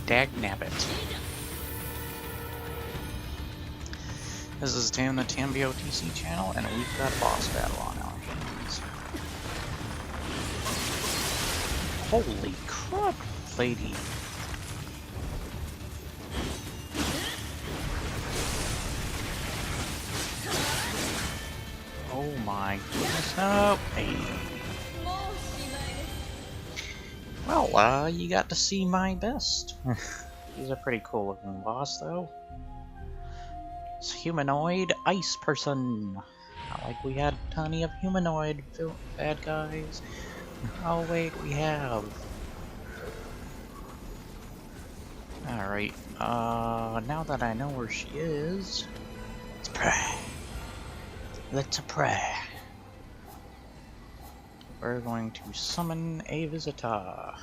Dagnabbit. This is Tam, the Tambio TC channel, and we've got a boss battle on our hands. Holy crap, lady. Oh my goodness, no. Hey. Well, you got to see my best. He's a pretty cool looking boss, though. It's humanoid ice person. Not like we had plenty of humanoid bad guys. Oh wait, we have. Alright, now that I know where she is, let's pray. Let's pray. We're going to summon a visitor.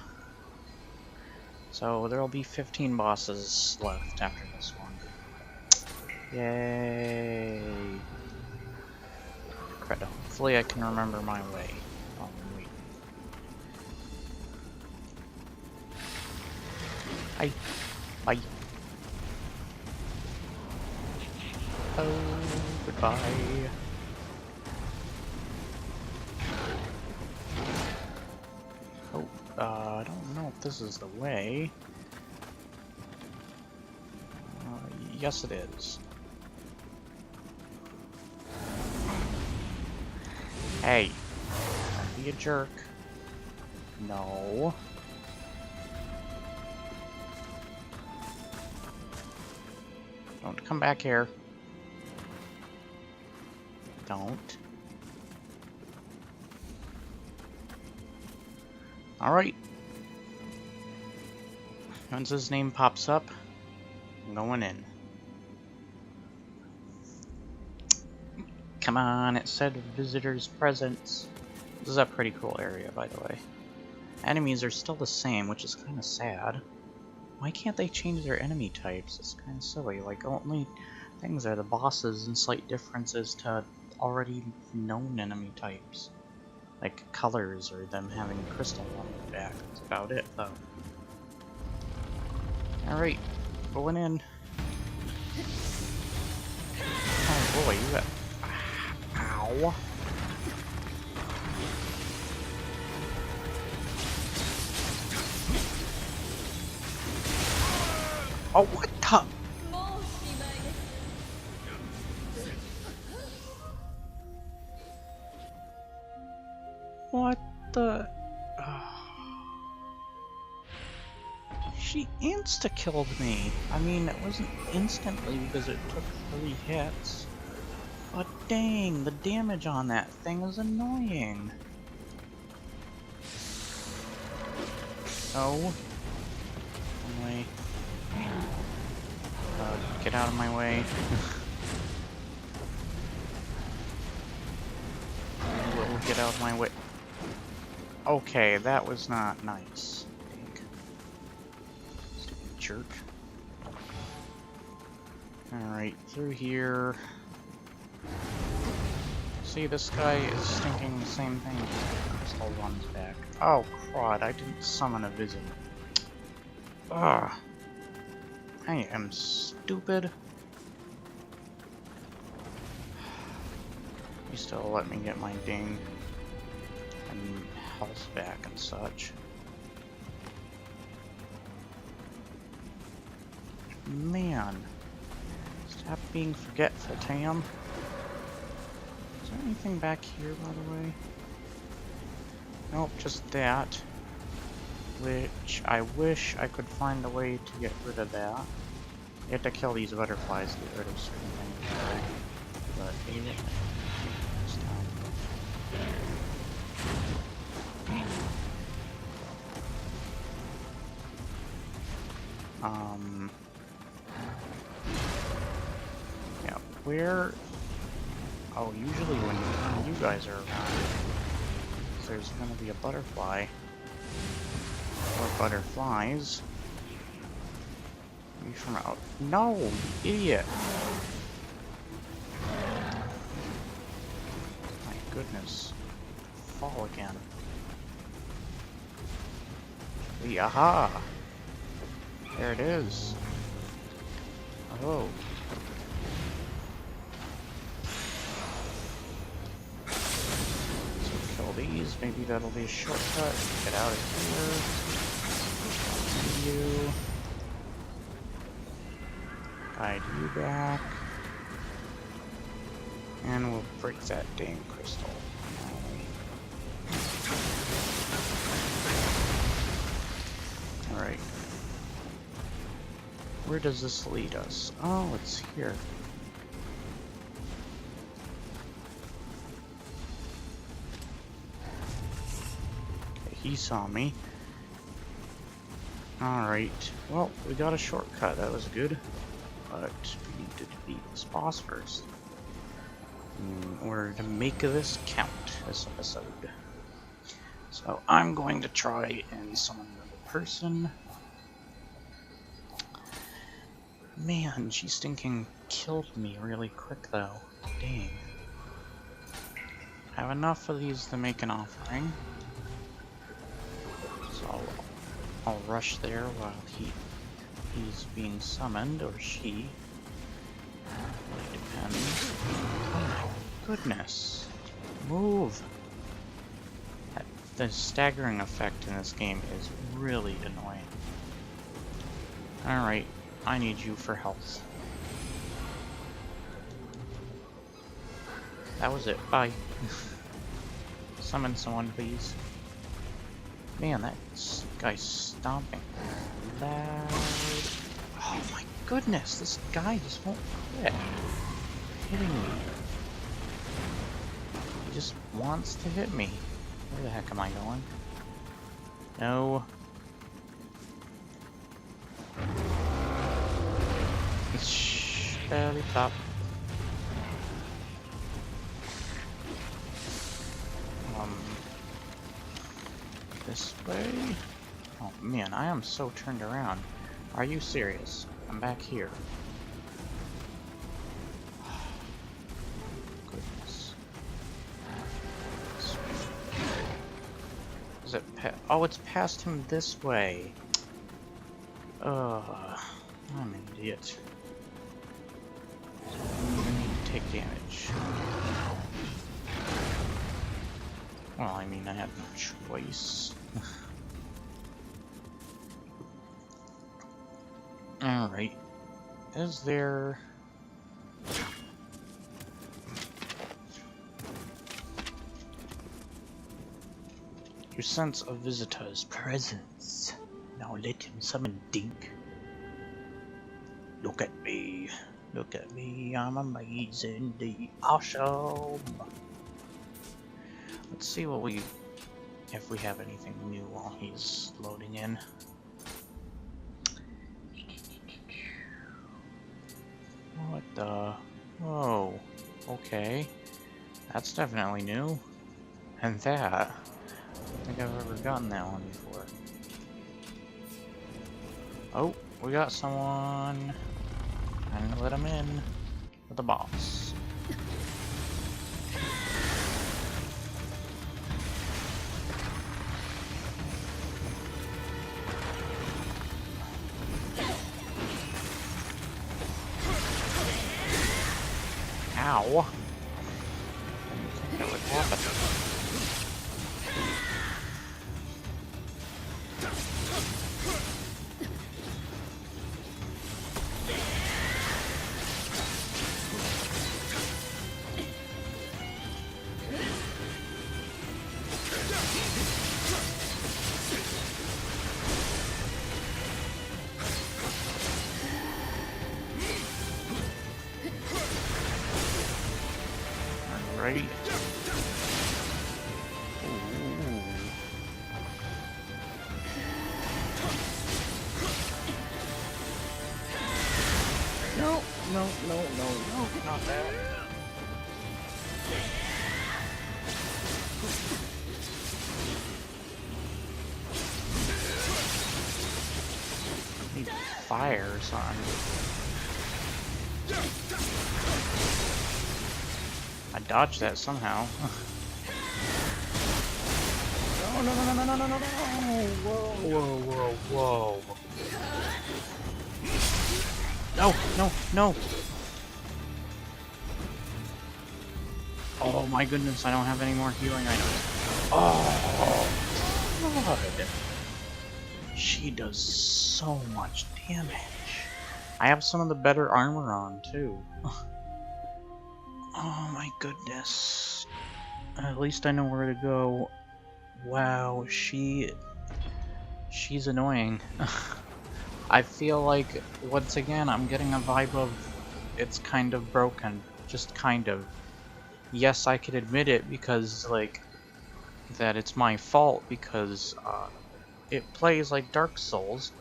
So there'll be 15 bosses left after this one. Yay! Crud. Hopefully I can remember my way. Oh, wait. Hi. Bye. Oh, goodbye. Oh, I don't know if this is the way. Yes, it is. Hey, don't be a jerk. No. Don't come back here. Don't. Alright. Once his name pops up, I'm going in. Come on, it said visitors presence. This is a pretty cool area, by the way. Enemies are still the same, which is kind of sad. Why can't they change their enemy types? It's kind of silly. Like, only things are the bosses and slight differences to already known enemy types. Like colors or them having crystal on their back. That's about it, though. Alright, going in. Oh boy, you got... Ow. Oh, what the? What the? She insta-killed me. I mean, it wasn't instantly because it took 3 hits. But dang, the damage on that thing is annoying. Oh. Anyway. Get out of my way. Will get out of my way. Okay, that was not nice. Stupid jerk. Alright, through here. See, this guy is stinking the same thing. Crystal one's back. Oh, crud, I didn't summon a visitor. Ugh. I am stupid. You still let me get my ding and health back and such. Man. Stop being forgetful, Tam. Is there anything back here, by the way? Nope, just that. Which I wish I could find a way to get rid of that. You have to kill these butterflies to get rid of certain things. But maybe this time. Yeah, where? Oh, usually when you guys are around, there's gonna be a butterfly. Or butterflies. You from out? No, you idiot! goodness. Fall again. Aha! There it is. Oh. So kill these. Maybe that'll be a shortcut. Get out of here. You. Guide you back. And we'll break that dang crystal. Alright. Where does this lead us? Oh, it's here. Okay, he saw me. Alright. Well, we got a shortcut. That was good. But we need to defeat this boss first. In order to make this count, this episode. So I'm going to try and summon another person. Man, she stinking killed me really quick though. Dang. Have enough of these to make an offering. So I'll rush there while he's being summoned, or she. Really depends. Oh my goodness. Move! The staggering effect in this game is really annoying. Alright, I need you for health. That was it. Bye. Summon someone, please. Man, that guy's stomping loud. Oh my goodness, this guy just won't quit hitting me. He just wants to hit me. Where the heck am I going? No. Shh, barely stop. This way? Oh man, I am so turned around. Are you serious? I'm back here. Goodness. Is it oh, it's past him this way. I'm an idiot. I need to take damage. Well, I mean, I had no choice. Alright. Is there... You sense a visitor's presence. Now let him summon Dink. Look at me. Look at me. I'm amazingly awesome. Let's see what if we have anything new while he's loading in. What the? Whoa. Okay. That's definitely new. And that. I don't think I've ever gotten that one before. Oh, we got someone. I'm gonna let him in with the boss. Ow. I didn't think that would happen. Right. Ooh. No, no, no, no, no, not that. Need fire or something. I dodged that somehow. no, no, no, no, no, no, no, no, whoa, whoa, whoa, whoa. No, no, no. Oh my goodness, I don't have any more healing items. Oh, God. She does so much damage. I have some of the better armor on, too. Oh my goodness. At least I know where to go. Wow, she's annoying. I feel like, once again, I'm getting a vibe of it's kind of broken. Just kind of. Yes, I could admit it because, like, that it's my fault because it plays like Dark Souls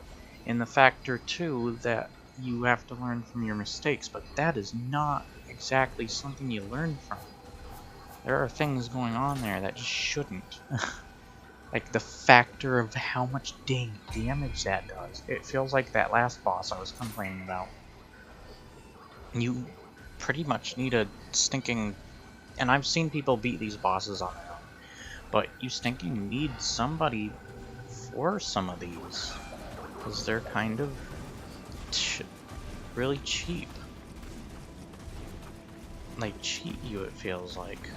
in the factor, too, that you have to learn from your mistakes, but that is not exactly something you learn from. There are things going on there that just shouldn't. Like the factor of how much dang damage that does. It feels like that last boss I was complaining about. You pretty much need a stinking... And I've seen people beat these bosses on their own. But you stinking need somebody for some of these. Because they're kind of... really cheap. They cheat you, it feels like.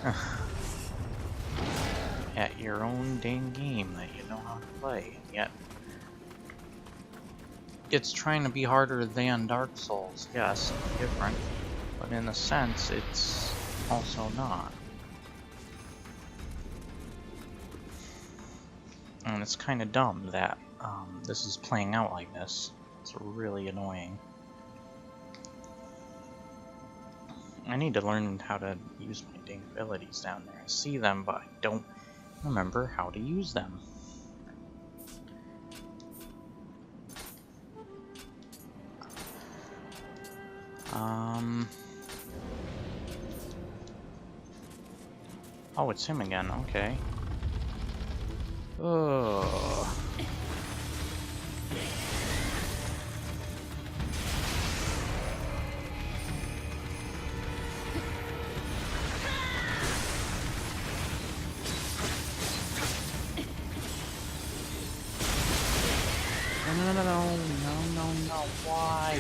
At your own dang game that you know how to play. Yet it's trying to be harder than Dark Souls. Yes, different. But in a sense, it's also not. And it's kind of dumb that this is playing out like this. It's really annoying. I need to learn how to use my dang abilities down there. I see them, but I don't remember how to use them. Oh, it's him again. Okay. Ugh. No, why?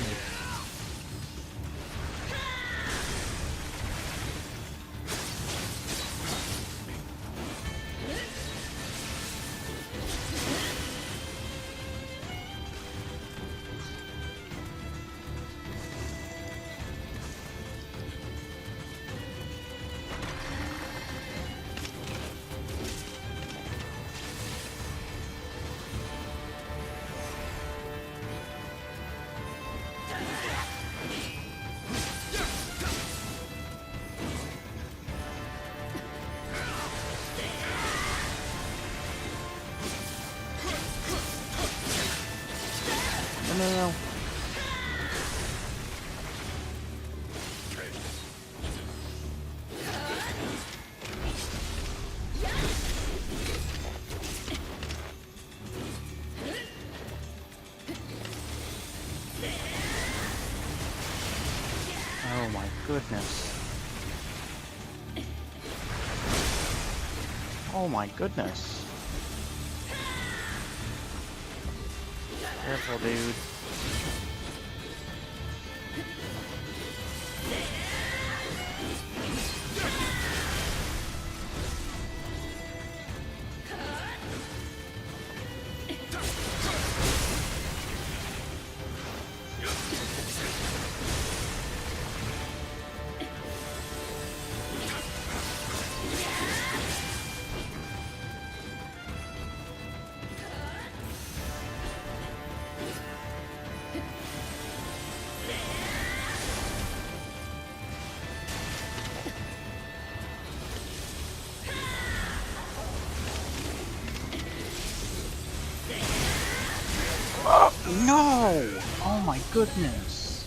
No. Oh my goodness. Oh my goodness. Careful, dude. No! Oh my goodness.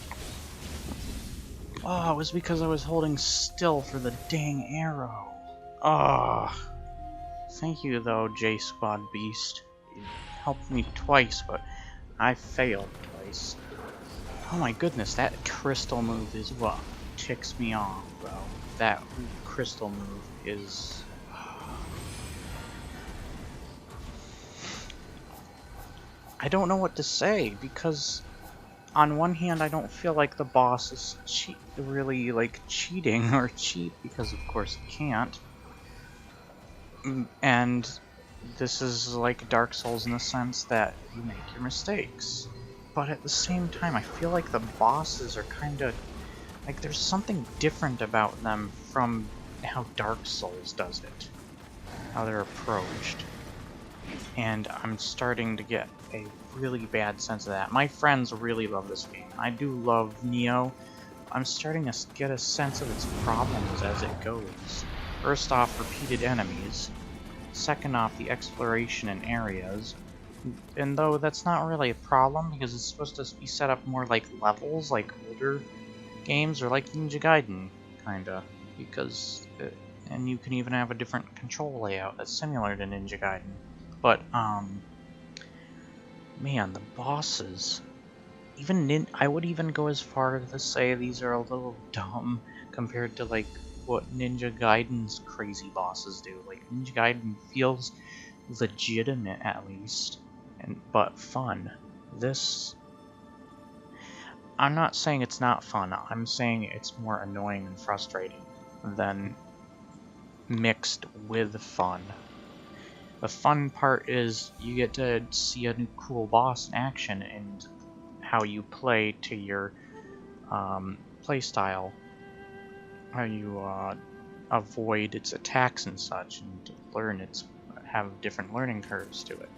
Oh, it was because I was holding still for the dang arrow. Ah. Thank you though, J-Squad Beast. You helped me twice, but I failed twice. Oh my goodness, that crystal move is what ticks me off, bro. That crystal move is... I don't know what to say, because on one hand I don't feel like the boss is really like cheating or cheap, because of course it can't. And this is like Dark Souls in the sense that you make your mistakes. But at the same time, I feel like the bosses are kind of like there's something different about them from how Dark Souls does it, how they're approached. And I'm starting to get a really bad sense of that. My friends really love this game. I do love Nioh. I'm starting to get a sense of its problems as it goes. First off, repeated enemies. Second off, the exploration in areas. And though that's not really a problem, because it's supposed to be set up more like levels, like older games, or like Ninja Gaiden, kinda. Because, and you can even have a different control layout that's similar to Ninja Gaiden. But, man, the bosses, I would even go as far as to say these are a little dumb compared to, like, what Ninja Gaiden's crazy bosses do. Like, Ninja Gaiden feels legitimate, at least, but fun. This, I'm not saying it's not fun, I'm saying it's more annoying and frustrating than mixed with fun. The fun part is you get to see a new cool boss in action and how you play to your play style, how you avoid its attacks and such, and have different learning curves to it,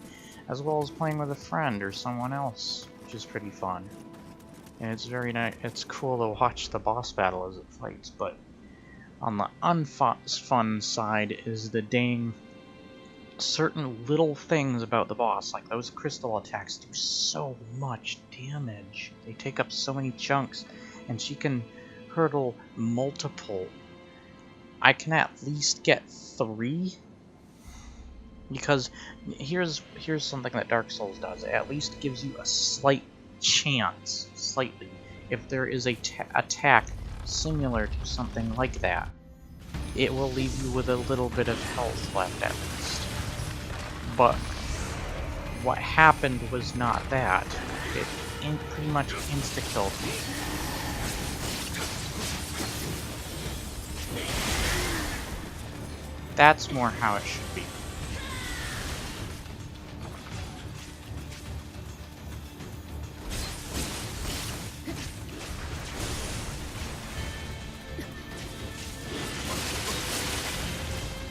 as well as playing with a friend or someone else, which is pretty fun. And it's very nice. It's cool to watch the boss battle as it fights. But on the unfun side is the dang certain little things about the boss, like those crystal attacks do so much damage. They take up so many chunks, and she can hurdle multiple. I can at least get 3, because here's something that Dark Souls does. It at least gives you a slight chance, slightly, if there is a attack similar to something like that. It will leave you with a little bit of health left at least. But what happened was not that. It pretty much insta-killed me. That's more how it should be.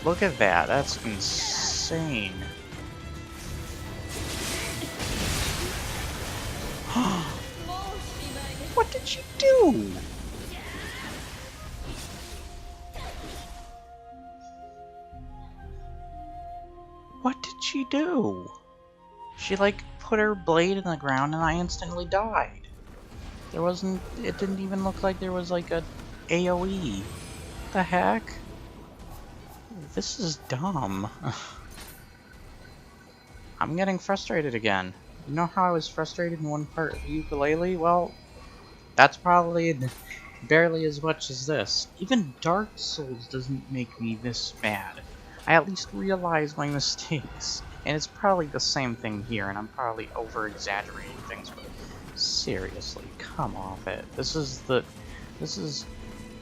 Look at that, that's insane. What did she do? What did she do? She, like, put her blade in the ground and I instantly died. It didn't even look like there was, like, a AoE. What the heck? This is dumb. I'm getting frustrated again. You know how I was frustrated in one part of Ukulele? Well, that's probably barely as much as this. Even Dark Souls doesn't make me this mad. I at least realize my mistakes. And it's probably the same thing here, and I'm probably over-exaggerating things, but seriously, come off it. This is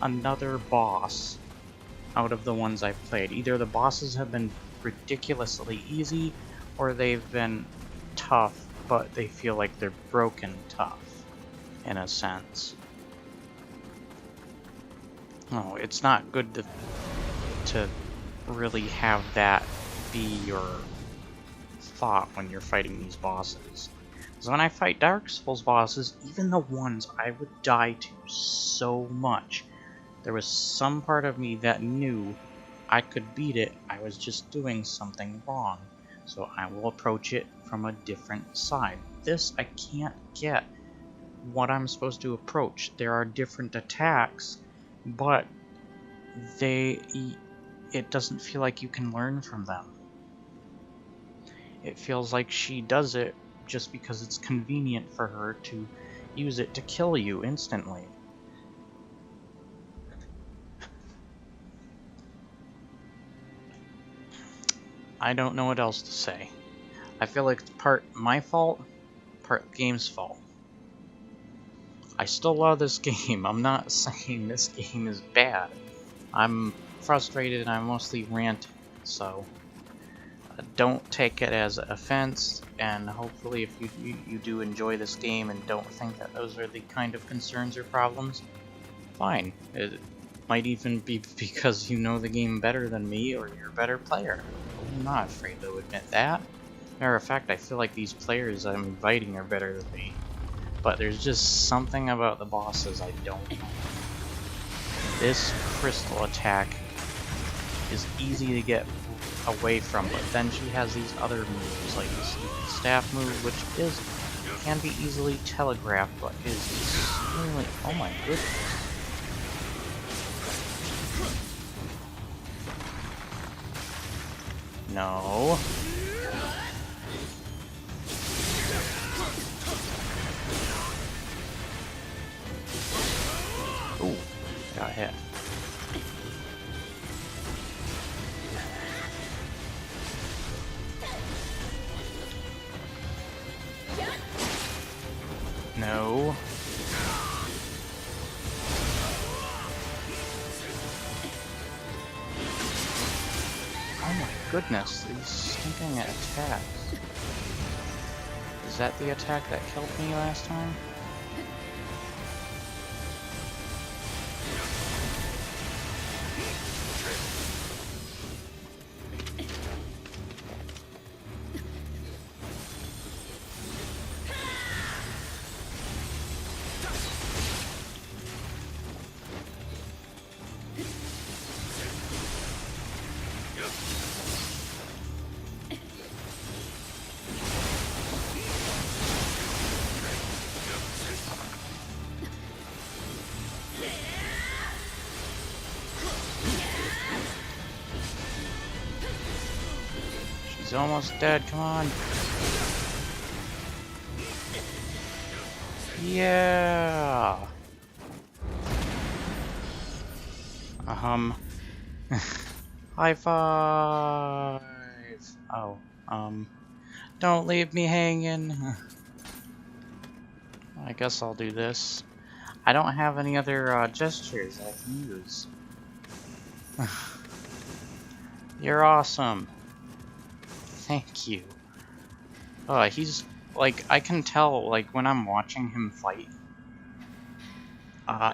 another boss out of the ones I've played. Either the bosses have been ridiculously easy, or they've been tough, but they feel like they're broken tough, in a sense. No, it's not good to really have that be your thought when you're fighting these bosses. Because when I fight Dark Souls bosses, even the ones I would die to so much, there was some part of me that knew I could beat it, I was just doing something wrong. So I will approach it from a different side. This, I can't get what I'm supposed to approach. There are different attacks, but it doesn't feel like you can learn from them. It feels like she does it just because it's convenient for her to use it to kill you instantly. I don't know what else to say. I feel like it's part my fault, part of the game's fault. I still love this game. I'm not saying this game is bad. I'm frustrated and I'm mostly ranting, so don't take it as offense, and hopefully if you do enjoy this game and don't think that those are the kind of concerns or problems, fine. It might even be because you know the game better than me or you're a better player. I'm not afraid to admit that. Matter of fact, I feel like these players I'm inviting are better than me. But there's just something about the bosses I don't know. This crystal attack is easy to get away from, but then she has these other moves, like this staff move, which can be easily telegraphed, but is extremely... oh my goodness. No. Ooh, got hit. No. Oh my goodness, these stinking attacks. Is that the attack that killed me last time? She's almost dead, come on. Yeah. High five. Oh, don't leave me hanging. I guess I'll do this. I don't have any other gestures I can use. You're awesome. Thank you. He's like, I can tell, like, when I'm watching him fight,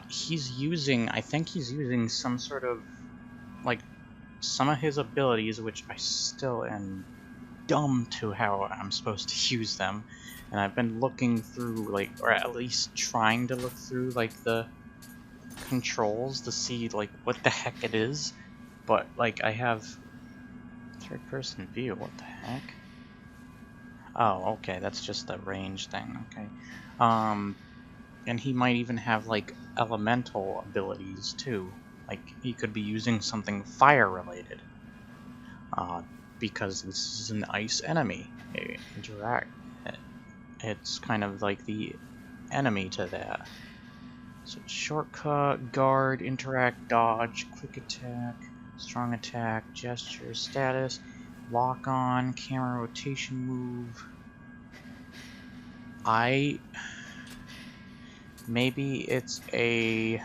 he's using, I think he's using some sort of, like, some of his abilities, which I still am dumb to how I'm supposed to use them. And I've been looking through, like, or at least trying to look through, like, the controls to see, like, what the heck it is. But, like, I have third-person view, what the heck? Oh, okay, that's just the range thing, okay. And he might even have, like, elemental abilities, too. Like, he could be using something fire-related. Because this is an ice enemy. It's kind of like the enemy to that. So shortcut, guard, interact, dodge, quick attack, strong attack, gesture, status, lock on, camera rotation move. Maybe it's a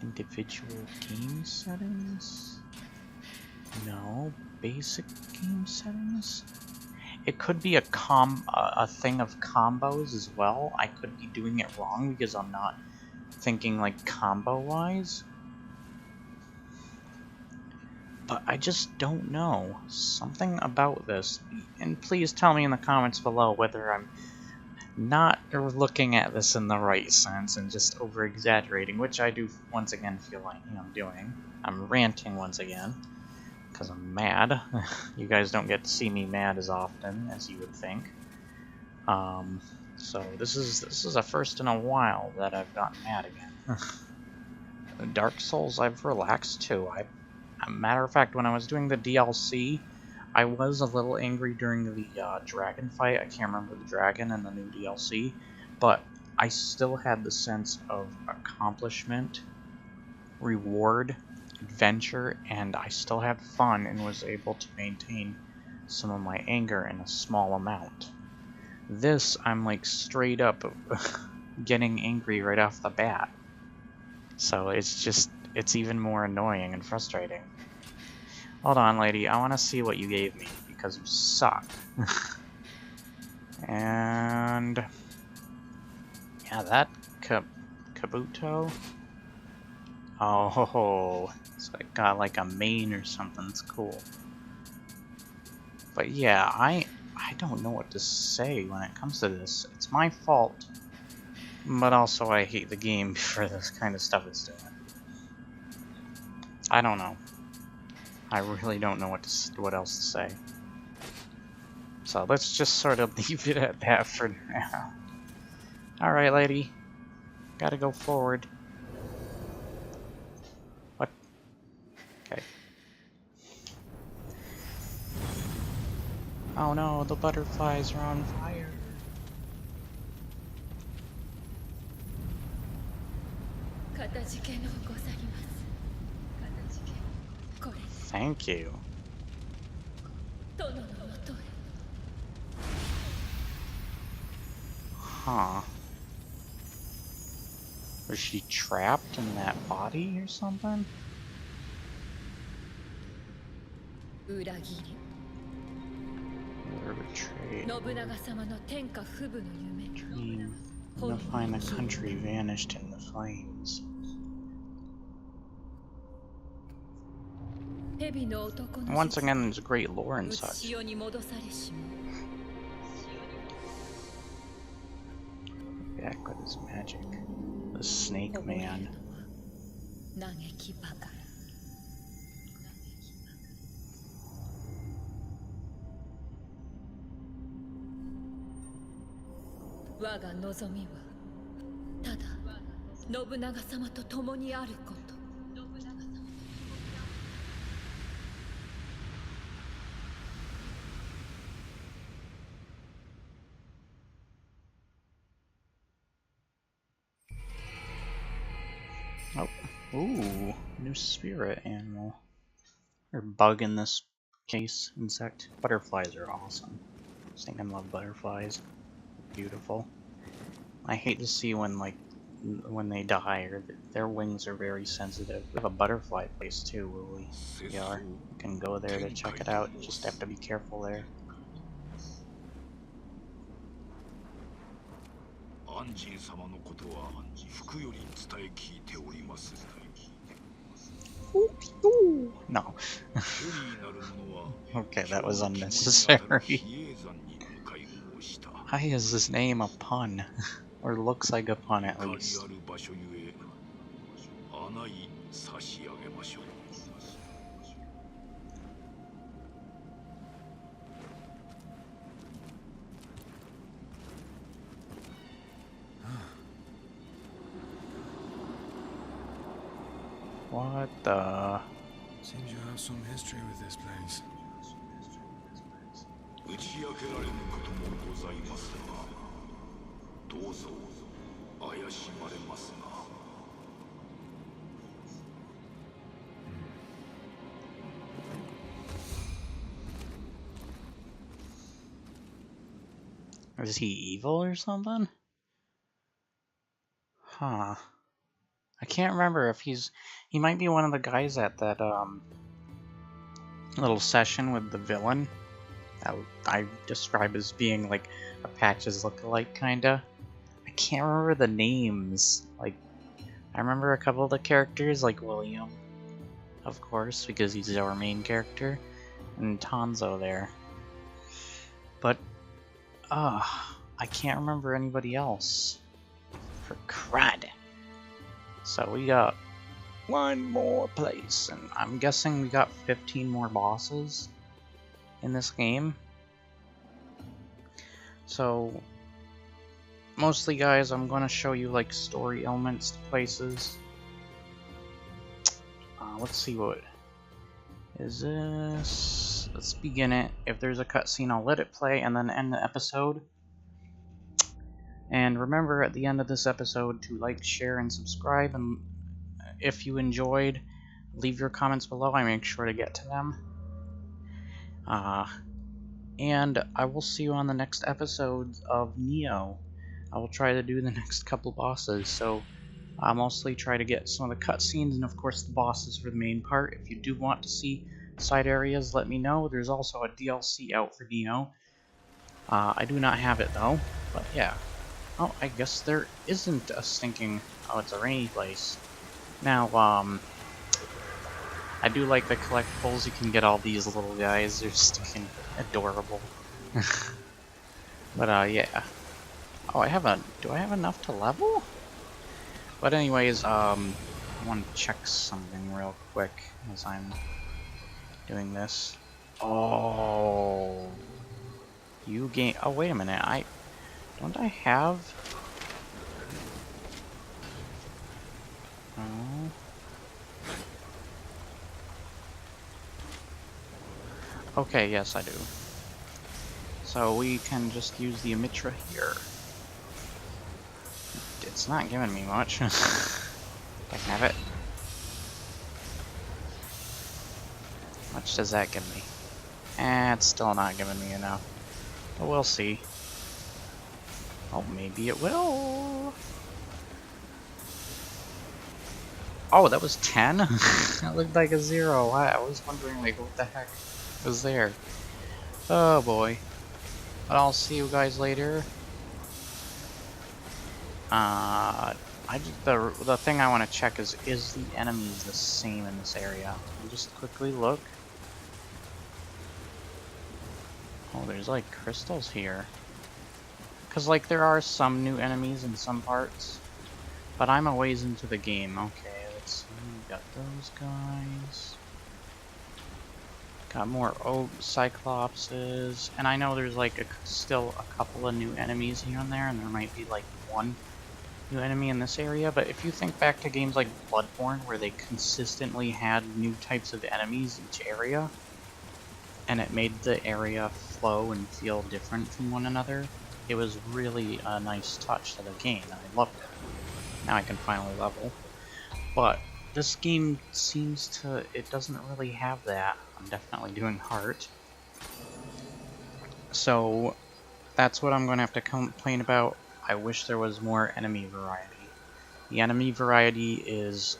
individual game settings? No, basic game settings? It could be a thing of combos as well. I could be doing it wrong because I'm not thinking like combo-wise. But I just don't know. Something about this. And please tell me in the comments below whether I'm not looking at this in the right sense and just over-exaggerating, which I do once again feel like I'm doing. I'm ranting once again, because I'm mad. You guys don't get to see me mad as often as you would think. So this is a first in a while that I've gotten mad again. Dark Souls, I've relaxed too. Matter of fact, when I was doing the DLC, I was a little angry during the dragon fight. I can't remember the dragon in the new DLC, but I still had the sense of accomplishment, reward, adventure, and I still had fun and was able to maintain some of my anger in a small amount. This, I'm like straight up getting angry right off the bat. So it's even more annoying and frustrating. Hold on, lady, I want to see what you gave me, because you suck. And... yeah, that Kabuto? Oh, it's like got like a mane or something, it's cool. But yeah, I don't know what to say when it comes to this. It's my fault. But also I hate the game for this kind of stuff it's doing. I don't know. I really don't know what else to say. So let's just sort of leave it at that for now. Alright, lady. Gotta go forward. What? Okay. Oh no, the butterflies are on fire. Thank you. Huh. Was she trapped in that body or something? We're betrayed. Dream. Unifying the country vanished in the flames. And once again, there's great lore and such. Back with his magic. The Snake Man. Oh, ooh, new spirit animal. Or bug in this case, insect. Butterflies are awesome. I think I love butterflies. Beautiful. I hate to see when they die, or their wings are very sensitive. We have a butterfly place too, where we are. You can go there to check it out, you just have to be careful there. No. Okay, that was unnecessary. Why is this name a pun? Or looks like a pun at least. What the? Seems you have some history with this place. Is he evil or something? Huh. I can't remember if he might be one of the guys at that little session with the villain that I describe as being like a Patches lookalike kinda. I can't remember the names. Like, I remember a couple of the characters, like William, of course, because he's our main character, and Tanzo there. But I can't remember anybody else. For crud. So we got one more place, and I'm guessing we got 15 more bosses in this game. So mostly, guys, I'm going to show you like story elements to places. Let's see, what is this? Let's begin it. If there's a cutscene, I'll let it play and then end the episode. And remember at the end of this episode to like, share, and subscribe, and if you enjoyed, leave your comments below. I make sure to get to them. and I will see you on the next episode of Nioh. I will try to do the next couple bosses, so I'll mostly try to get some of the cutscenes and of course the bosses for the main part. If you do want to see side areas, let me know. There's also a DLC out for Nioh. I do not have it though, but yeah. Oh, I guess there isn't a stinking... Oh, it's a rainy place. Now, I do like the collectibles. You can get all these little guys. They're stinking adorable. But, yeah. Oh, do I have enough to level? But anyways, I want to check something real quick as I'm doing this. Oh... You gain... Oh, wait a minute. Don't I have... Oh... Okay, yes I do. So we can just use the Emitra here. It's not giving me much. I can have it. How much does that give me? It's still not giving me enough. But we'll see. Oh, maybe it will. Oh, that was 10? That looked like a 0. I was wondering, like, what the heck was there? Oh boy. But I'll see you guys later. The thing I want to check is the enemies the same in this area? I'll just quickly look. Oh, there's like crystals here. Cause like there are some new enemies in some parts, but I'm a ways into the game. Okay, let's see. We got those guys. Got more Cyclopses, and I know there's like still a couple of new enemies here and there, and there might be like one new enemy in this area, but if you think back to games like Bloodborne, where they consistently had new types of enemies each area, and it made the area flow and feel different from one another, it was really a nice touch to the game, and I loved it. Now I can finally level. But this game seems to, it doesn't really have that. I'm definitely doing heart. So that's what I'm going to have to complain about. I wish there was more enemy variety. The enemy variety is...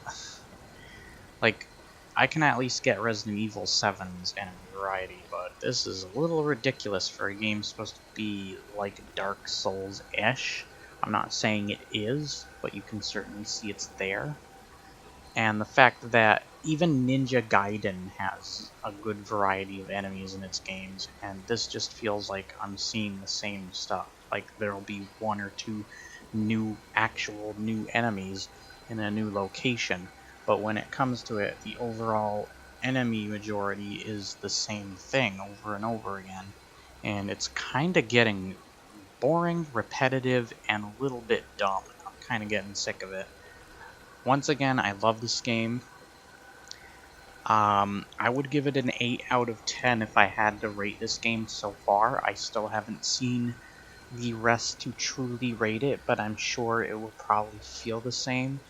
like, I can at least get Resident Evil 7's enemy variety, but this is a little ridiculous for a game supposed to be like Dark Souls-ish. I'm not saying it is, but you can certainly see it's there. And the fact that even Ninja Gaiden has a good variety of enemies in its games, and this just feels like I'm seeing the same stuff. Like there'll be one or two actual new enemies in a new location, but when it comes to it, the overall enemy majority is the same thing over and over again. And it's kind of getting boring, repetitive, and a little bit dumb. I'm kind of getting sick of it. Once again, I love this game. I would give it an 8 out of 10 if I had to rate this game so far. I still haven't seen the rest to truly rate it, but I'm sure it will probably feel the same.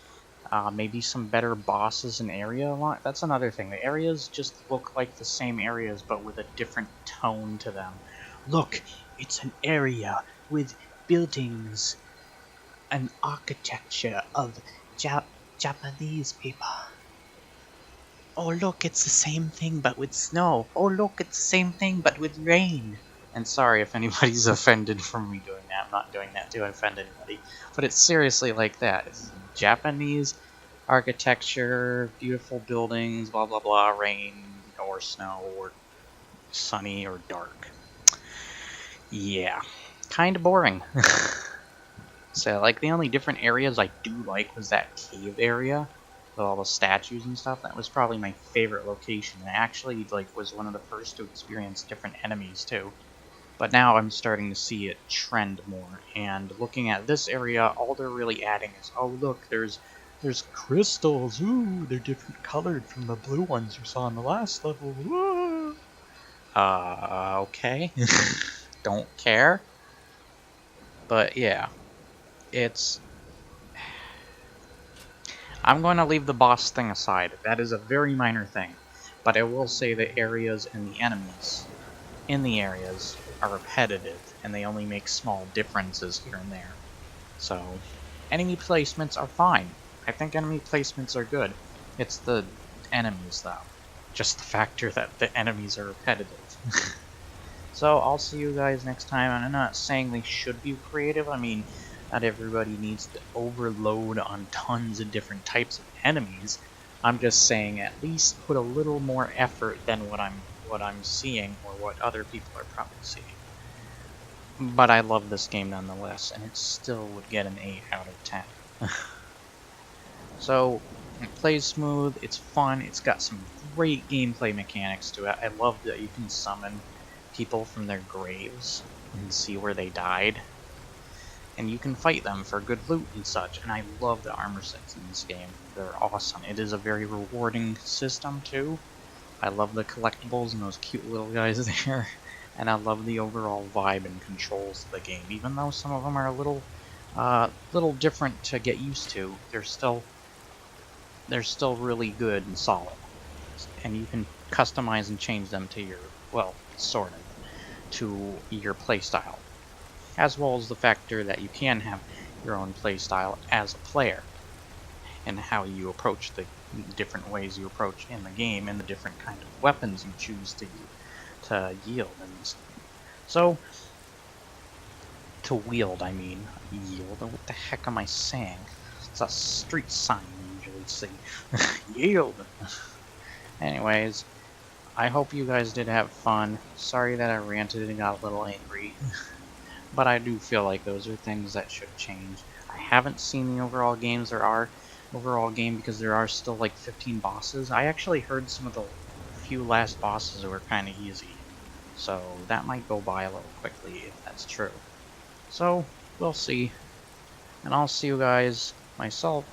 Maybe some better bosses and area. That's another thing. The areas just look like the same areas, but with a different tone to them. Look, it's an area with buildings and architecture of Japanese people. Oh look, it's the same thing but with snow. Oh look, it's the same thing but with rain. And sorry if anybody's offended from me doing that. I'm not doing that to offend anybody. But it's seriously like that. It's Japanese architecture, beautiful buildings, blah blah blah, rain or snow or sunny or dark. Yeah, kind of boring. So like the only different areas I do like was that cave area with all the statues and stuff. That was probably my favorite location. It actually like was one of the first to experience different enemies too. But now I'm starting to see it trend more. And looking at this area, all they're really adding is, oh look, there's crystals. Ooh, they're different colored from the blue ones you saw in the last level. Woo! Okay. Don't care. But yeah, it's... I'm going to leave the boss thing aside. That is a very minor thing. But I will say the areas and the enemies in the areas are repetitive, and they only make small differences here and there. So, enemy placements are fine. I think enemy placements are good. It's the enemies, though. Just the factor that the enemies are repetitive. So, I'll see you guys next time, and I'm not saying they should be creative. I mean, not everybody needs to overload on tons of different types of enemies. I'm just saying at least put a little more effort than what I'm seeing or what other people are probably seeing. But I love this game nonetheless, and it still would get an 8 out of 10. So, it plays smooth, it's fun, it's got some great gameplay mechanics to it. I love that you can summon people from their graves and see where they died. And you can fight them for good loot and such, and I love the armor sets in this game. They're awesome. It is a very rewarding system, too. I love the collectibles and those cute little guys there. And I love the overall vibe and controls of the game. Even though some of them are a little different to get used to, they're still really good and solid. And you can customize and change them to your, well, sort of, to your playstyle. As well as the factor that you can have your own playstyle as a player. And how you approach the different ways you approach in the game and the different kind of weapons you choose to yield in this game. So, to wield, I mean. Yield? What the heck am I saying? It's a street sign you usually see. Yield! Anyways, I hope you guys did have fun. Sorry that I ranted and got a little angry. But I do feel like those are things that should change. I haven't seen the overall game because there are still like 15 bosses. I actually heard some of the few last bosses were kind of easy. So that might go by a little quickly if that's true. So, we'll see. And I'll see you guys myself